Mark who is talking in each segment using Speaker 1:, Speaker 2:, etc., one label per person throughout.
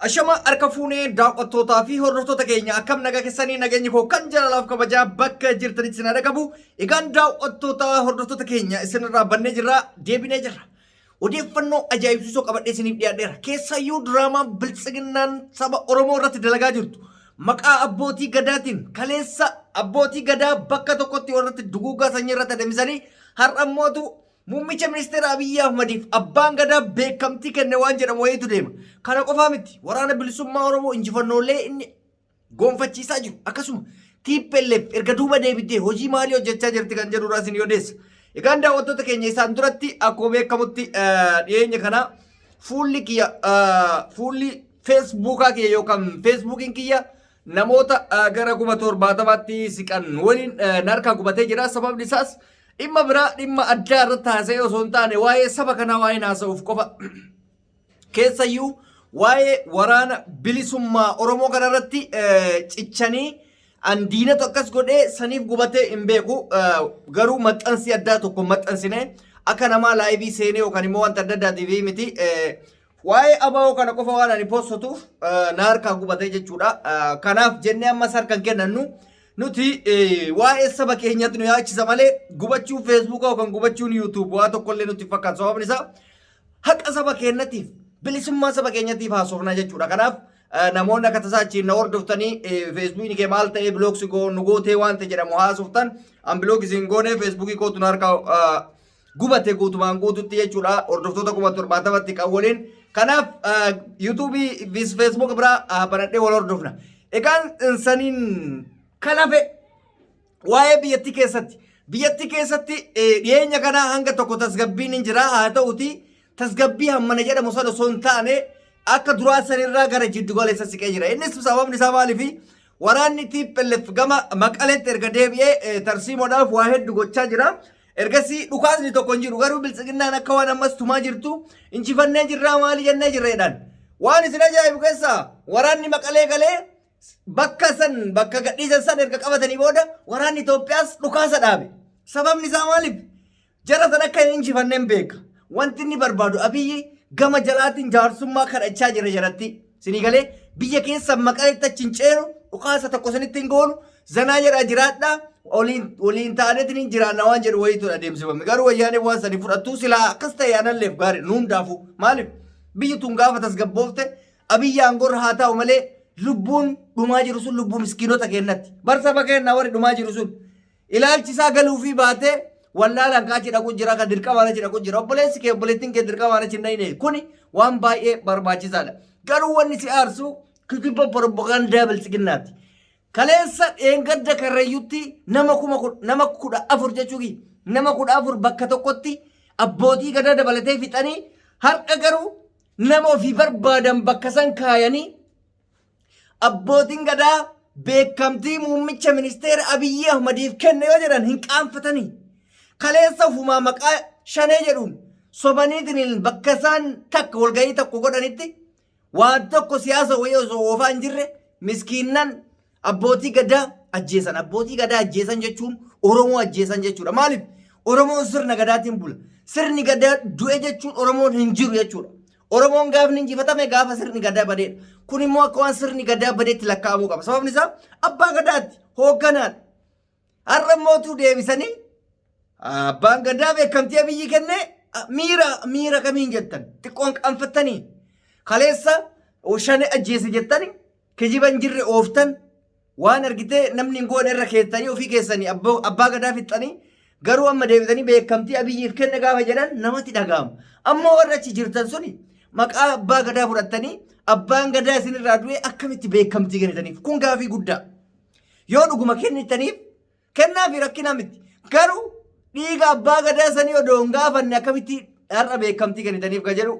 Speaker 1: Ashama harka fuunee daawwattootaa fi hordoftoota keenya akkam nagaa keessanii nageenyi koo kan jaalalaaf kabajaa bakka jirtanitti isin dhagabu. Egaan daawwattoota hordoftoota keenya isinirraa bannee jirra deebinee jirra. Odeeffannoo ajaa'ibsiisoo qabadhee isiniif dhiyaadheera. Keessayyuu diraamaa biltsiginnaan saba Oromoo irratti dalagaa jirtu. Maqaa abbootii gadaatiin kaleessa abbootii gadaa bakka tokkotti warratti duguugaa sanyii irratti adeemsanii har'ammootu Muummicha Ministeera Abiy Ahmediif abbaan gadaa beekamtii kenne waan jedhamu wayiitu deema. Kana qofaa miti waraana bilisummaa Oromoo injifannoolee inni gonfachiisaa jiru. Akkasuma Tplf erga duuba deebitee hojii maalii hojjechaa jirti kan jedhu isin odeessa. Egaan daawwattoota keenya isaan duratti akkuma beekamutti dhiyeenya kana fuulli Feesbuukaa kiyya yookaan Feesbuukiin kiyya namoota gara 70,000tti siqan waliin narkaa gubatee jira. Sababni isaas dhimma biraa dhimma addaa irratti haasa'ee osoo hin taane waa'ee saba kanaa waa'ee haasa'uuf qofa. Keessayyuu waa'ee waraana bilisummaa Oromoo kana irratti cichanii diinatu akkas godhee saniif gubatee hin beeku. Garuu maxxansi addaa tokko maxxansine akka namaa laayivii seenee yookaan immoo wanta adda addaatiif miti. Waa'ee abawoo kana qofa waan ani postotuuf na harkaa gubatee jechuudha. Kanaaf jennee ammas harkaan kennannu. Nuti waa'ee saba keenyatti nu yaachisa malee gubachuu Facebook yookaan gubachuun YouTube waa tokkollee nutti fakkaatu. Sababni isaa haqa saba keenyatiif bilisummaa saba keenyatiif haasofna jechuudha. Kanaaf namoonni akka tasaa achiin na hordoftanii Facebookii kee maal ta'ee biloogsii nu gootee waan ta'e jedhamu haasoftan an biloogsii hin goone Facebookii kootu na harkaa gubate guutumaan guututti jechuudha. Hordoftoota 70,000tti kan waliin. Kanaaf YouTube Facebook biraa banadhee wal hordofna. Egaan saniin kanafe waa'ee biyyattii keessatti dhiyeenya kana hanga tokko tasgabbiin hin jira. Haa ta'uti tasgabbii hammana jedhamu sana osoo hin taane akka duraa sanirraa gara jiddu galeessa siqee jira. Innis sababni isaa maaliifi waraanni Tplf gama Maqaleetti erga deebi'ee tarsiimoodhaaf waa hedduu gochaa jira. Ergasii dhukaasni tokko hin jiru. Garuu biltsiginnaan akka waan ammas tumaa jirtu injifannee jirraa maali jennee jirreedhaan. Waan isin ajaa'ibu keessaa waraanni Maqalee galee bakka gadhiisan san erga qabatanii booda waraanni Itoophiyaas dhukaasa dhaabe. Sababni isaa maaliif? Jara san akka hin injifanneen beeka. Wanti inni barbaadu Abiyyi gama jalaatiin jaarsummaa kadhachaa jira jaratti. Sinii galee biyya keessa Maqaleetti achi hin ceenu dhukaasa tokko sanitti hin goonu zanaa jedhaa jiraadhaa waliin taanetiin hin jiraanna waan jedhu wayiitu adeemsifame. Garuu wayyaanee waan sanii fudhattuu silaa akkas ta'e aanalleef gaarii nu hundaafu. Maaliif? Biyyi tun gaafa tasgabboofte Abiyyi aangorra haa ta'u malee lubbuun dhumaa jiru sun lubbuu miskiinota keenyatti. Barsaba keenya warri dhumaa jiru sun ilaalchisaa galuufi baatee wallaalaan kaachi dhaqu jira kan dirqamaan achi dhaqu jira. Obboleessi kee obboleettiin kee dirqamaan achi hin dhayine. Kuni waan baay'ee barbaachisaadha. Garuu wanni si aarsu kikibba propagaandaa biltsiginnaati. Kaleessa dheengadda karrayyutti nama 14,000 jechuuki nama 14,000 bakka tokkotti abbootii gadaa dabalatee fixanii har'a garuu nama ofii barbaadan bakka san kaayanii abbootiin gadaa beekamtii muummicha ministeera Abiy Ahmediif kenne yoo jedhan hin qaanfatanii. Kaleessa ofumaa maqaa shanee jedhuun sobaniitiin bakka isaan takka walgahii tokko godhanitti waan tokko siyaasa wayii osoo oofaa hin jirre miskiinnan abbootii gadaa ajjeesan. Abbootii gadaa ajjeesan jechuun Oromoo ajjeesan jechuudha. Maaliif? Oromoon sirna gadaatiin bula. Sirni gadaa du'e jechuun Oromoon hin jiru jechuudha. Oromoon gaafni injifatame gaafa sirni gadaa badeedha. Kun immoo akka waan sirni gadaa badeetti lakkaa'amuu qaba. Sababni isaa abbaa gadaatti hoogganaadha. Har'a mootuu deebisanii abbaan gadaa beekamtii Abiyyi kenne miira kamiin jettan xiqqoon qaanfattanii kaleessa shane ajjeese jettanii kijiba hin jirre ooftan waan argitee namni hin goone irra keessanii ofii keessanii abbaa gadaa fixxanii garuu amma deebisanii beekamtii Abiyyiif kenne gaafa jedhan namatti dhaga'ama. Ammoo warra achi jirtan suni maqaa abbaa gadaa fudhattanii abbaan gadaa isinirraa du'e akkamitti beekamtii kennitaniif? Kun gaafii guddaa. Yoo dhuguma kennitaniif kennaa fi rakkina miti. Garuu dhiiga abbaa gadaa sanii odoo hin gaafanne akkamitti har'a beekamtii kennitaniif kan jedhu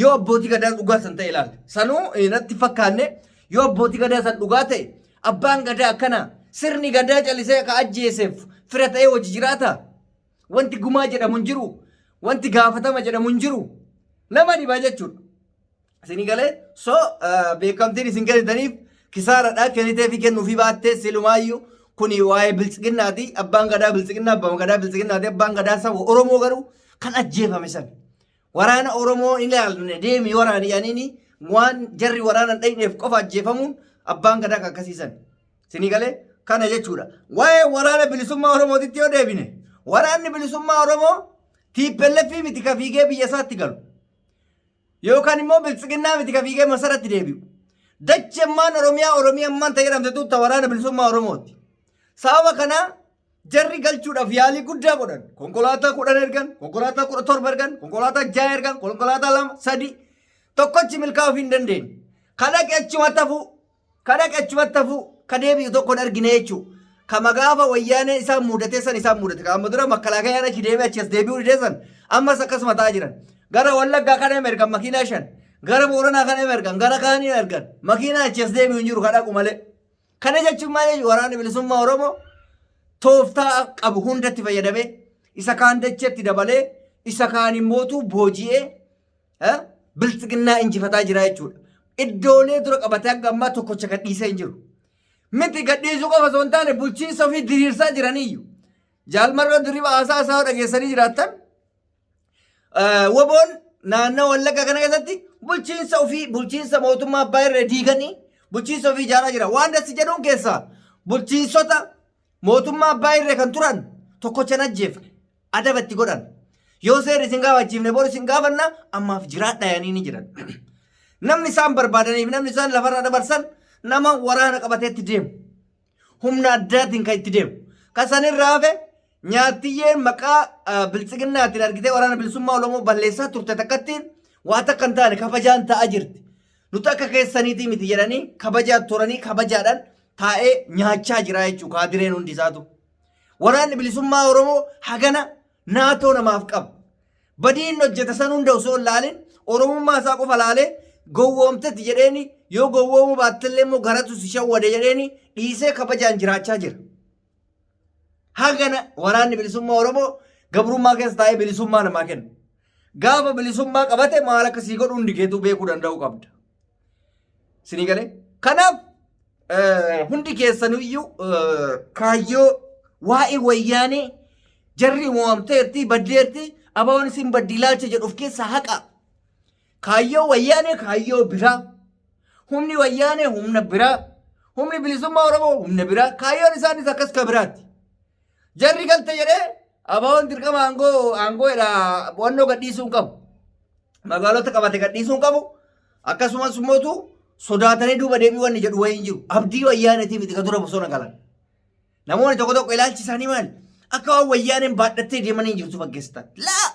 Speaker 1: yoo abbootii gadaa dhugaa san ta'e ilaalla. Sanuu natti fakkaanne yoo abbootii gadaa san dhugaa ta'e abbaan gadaa akkana sirni gadaa callisee akka ajjeeseef fira ta'ee hojii jiraata. Wanti gumaa jedhamu hin jiru. Wanti gaafatama jedhamu hin jiru. Nama dhibaa jechuudha. Isin galee beekamtiin isin kennitaniif kisaaradhaa kennitee fi kennuufi baattee silumaayyuu kuni waa'ee biltsiginnaati. Abbaan gadaa biltsiginnaa abbaan gadaa biltsiginnaati. Abbaan gadaa saba Oromoo garuu kan ajjeefame san waraana Oromoo ilaalne deemi waraani yaaniini waan jarri waraanan dhayneef qofa ajjeefamuun abbaan gadaa akkasiisan. Sinii galee kana jechuudha. Waa'ee waraana bilisummaa Oromootitti yoo deebine waraanni bilisummaa Oromoo Tplf miti ka fiigee biyya isaatti galu. Yookaan immoo biltsiginnaa miti ka fiigee masaratti deebi'u. Dachemmaan Oromiyaan ta'ee jedhamte tuutta waraana bilisummaa Oromooti. Sababa kanaa jarri galchuudhaaf yaalii guddaa godhan. Konkolaataa 10 ergan, konkolaataa 17 ergan, konkolaataa 6 ergan, konkolaataa 2, 3 tokkochi milkaa'uuf hin dandeenye. Kadhaqe achumatti hafuu ka deebi'u tokko hin argine jechuudha. Kama gaafa wayyaanee isaan mudatee san isaan mudate. Kama dura makkalaakayaan achi deebi'ee achi as deebi'uu dhideessan ammas akkasuma ta'aa jiran. Gara Wallaggaa kana ergan makiinaa 5, gara Booranaa kana ergan, gara kaanii ergan makiinaa achi as deebi'u hin jiru kadhaqu malee. Kana jechuun maal waraanni bilisummaa Oromoo tooftaa qabu hundatti fayyadamee isa kaan dacheetti dabalee isa kaan immootu booji'ee biltsiginnaa injifataa jira jechuudha. Iddoolee dura qabatee hanga ammaa tokkocha gadhiisee hin jiru. Miti gadhiisuu qofa osoo hin taane bulchiinsa ofii diriirsaa jiraniyyuu. Jaalmarroo diriiba haasaa dhageessanii jiraattan wbon naannoo Wallaggaa kana keessatti bulchiinsa mootummaa abbaa irree diiganii bulchiinsa ofii ijaaraa jira. Waan dassi jedhuun keessaa bulchiinsota mootummaa abbaa irree kan turan tokkochan ajjeefne adabatti godhan. Yoo seerri isin gaafachiifne bor isin gaafanna ammaaf jiraadha yaanii ni jiran. Namni isaan barbaadaniif namni isaan lafarraa dabarsan nama waraana qabateetti deemu. Humna addaatiin kan itti deemu. Kasanirraa hafe nyaattiyyeen maqaa biltsiginnaatiin argitee waraana bilisummaa Oromoo balleessaa turte takkattiin waa takka hin taane kabajaan ta'aa jirti. Nuti akka keessaniitii miti jedhanii kabajaa turanii kabajaadhaan taa'ee nyaachaa jira jechuudha kaadireen hundi isaatu. Waraanni bilisummaa Oromoo hagana naatoo namaaf qaba. Badiin hojjeta san hunda osoo hin laalin Oromummaa isaa qofa laalee gowwoomtetti jedheeni yoo gowwoomuu baattillee immoo garatu si shawwade jedheeni dhiisee kabajaan jiraachaa jira. Hagana waraanni bilisummaa Oromoo gabrummaa keessa taa'ee bilisummaa namaa kenna. Gaafa bilisummaa qabate maal akkasii godhu hundi keetuu beekuu danda'uu qabda. Sinii galee? Kanaaf hundi keessaniyyuu kaayyoo waa'ee wayyaanee jarri mo'amteerti baddeerti abaawwan isin baddi ilaalcha jedhuuf keessa haqa. Kaayyoo wayyaanee kaayyoo biraa. Humni wayyaanee humna biraa. Humni bilisummaa Oromoo humna biraa. Kaayyoon isaanis akkas ka biraati. Jarri galte jedhee abaawwan dirqama aangoodha wannoo gadhiisuu hin qabu. Magaalota qabate gadhiisuu hin qabu. Akkasumas immoo sodaatanii duuba deebii wanni jedhu wayii hin jiru. Abdii wayyaaneetii miti ka dura bosona galan. Namoonni tokko ilaalchi isaanii maali? Akka waan wayyaaneen baadhattee deemanii jirtu fakkeessitan. Laa!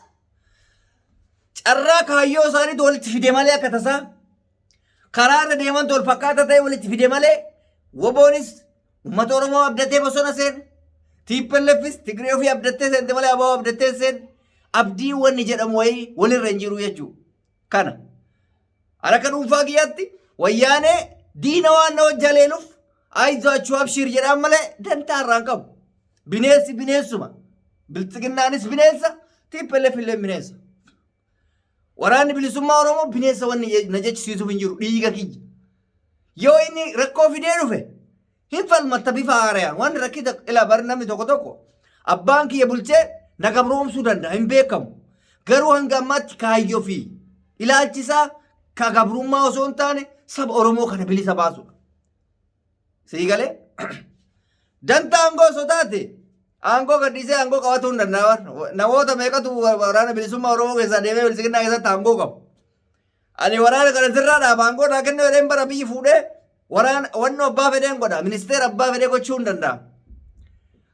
Speaker 1: Carraa kaayyoo isaanii walitti fide malee akka tasaa karaa irra deeman tol fakkaata ta'e walitti fide malee wboonis uummata Oromoo abdatee bosona seen Tplfis Tigree ofii abdattee seente malee abaaboo abdattee seen abdii wanni jedhamu wayii walirra hin jiru jechuudha. Kana harka dhuunfaa kiyyaatti wayyaanee diina waan na wajjaleeluuf ayizachuu abshir jedhaan malee dantaa irraa hin qabu. Bineensi bineensuma. Biltsiginnaanis bineensa Tplf illee bineensa. Waraanni bilisummaa Oromoo bineensa wanni na jechisiisuuf hin jiru dhiiga kiyya. Yoo inni rakkoo fidee dhufe hin falmatta bifa haarayaan waan rakkita ilaa bari namni tokko abbaan kiyya bulchee na gabroomsuu danda'a hin beekamu. Garuu hanga ammaatti kaayyoo fi ilaalchisaa ka gabrummaa osoo hin taane saba Oromoo kana bilisa baasudha. Sii galee? Danta aangoo sodaate aangoo gadhiisee aangoo qabatuu hin danda'a. Namoota meeqatu waraana bilisummaa Oromoo keessaa deemee bilisiginnaa keessatti aangoo qabu. Ani waraana kana sirraa dhaaba aangoo naa kennuu jedheen bara biyyi fuudhee waraana wannoo abbaa fedheen godha. Ministeera abbaa fedhee gochuu hin danda'a.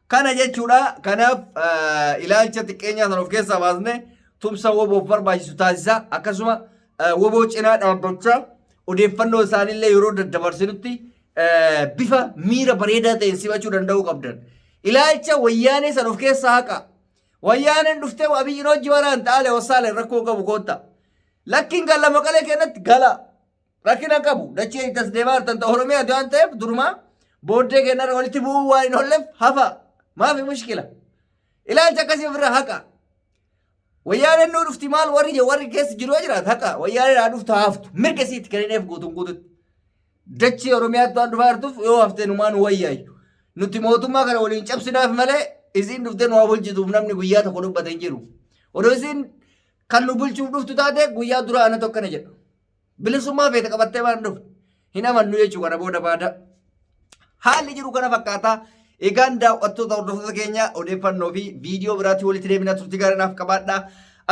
Speaker 1: Kana jechuudha. Kanaaf ilaalcha xiqqeenyaa sana of keessaa baasnee tumsa woboof barbaachisu taasisaa. Akkasuma woboo cinaa dhaabbachaa odeeffannoo isaaniillee yeroo daddabarsinutti bifa miira bareedaa ta'een simachuu danda'uu qabdan. Ilaalcha wayyaanee san of keessaa haqa. Wayyaaneen dhuftee Abiyyiin hojii waraan taa'alee wassaalee rakkoo qabu kootta. Lakkiin gala maqalee kennatti gala. Rakkina qabu. Dachee itti as deemaa jirtan ta'u Oromiyaa waan ta'eef durumaa booddee kennarra walitti bu'uu waan hin oolleef hafa. Maafi mushkila. Ilaalcha akkasii ofirraa haqa. Wayyaaneen nuu dhufti maal warri keessa jiru jiraat haqa. Wayyaaneen haa dhuftu haftu. Mirga isiitti kennineef guutuun guututti. Dachee Oromiyaatti waan dhufaa jirtuuf yoo haftee numaan wayyaayyu. Nuti mootummaa kana waliin cabsinaaf malee isiin dhuftee nu haa bulchituuf namni guyyaa tokko dubbate hin jiru. Odoo isiin kan nu bulchuuf dhuftu taate guyyaa dura ana tokkana jedha. bilisummaa feete qabattee waan dhufu hin amannu jechuudha kana booda baada. Haalli jiru kana fakkaata. Egaan daawwattoota hordoftoota keenya odeeffannoo fi viidiyoo biraatti walitti deebina turtii gaarii naaf qabaadha.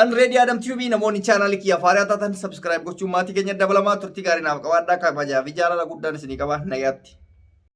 Speaker 1: An reedii Adam TV namoonni chaanaalii kiyya faarii taatan subscribe gochuun maatii keenya dabalamaa turtii gaarii naaf qabaadha. Kabajaa fi jaalala guddaan isinii qaba nagaatti.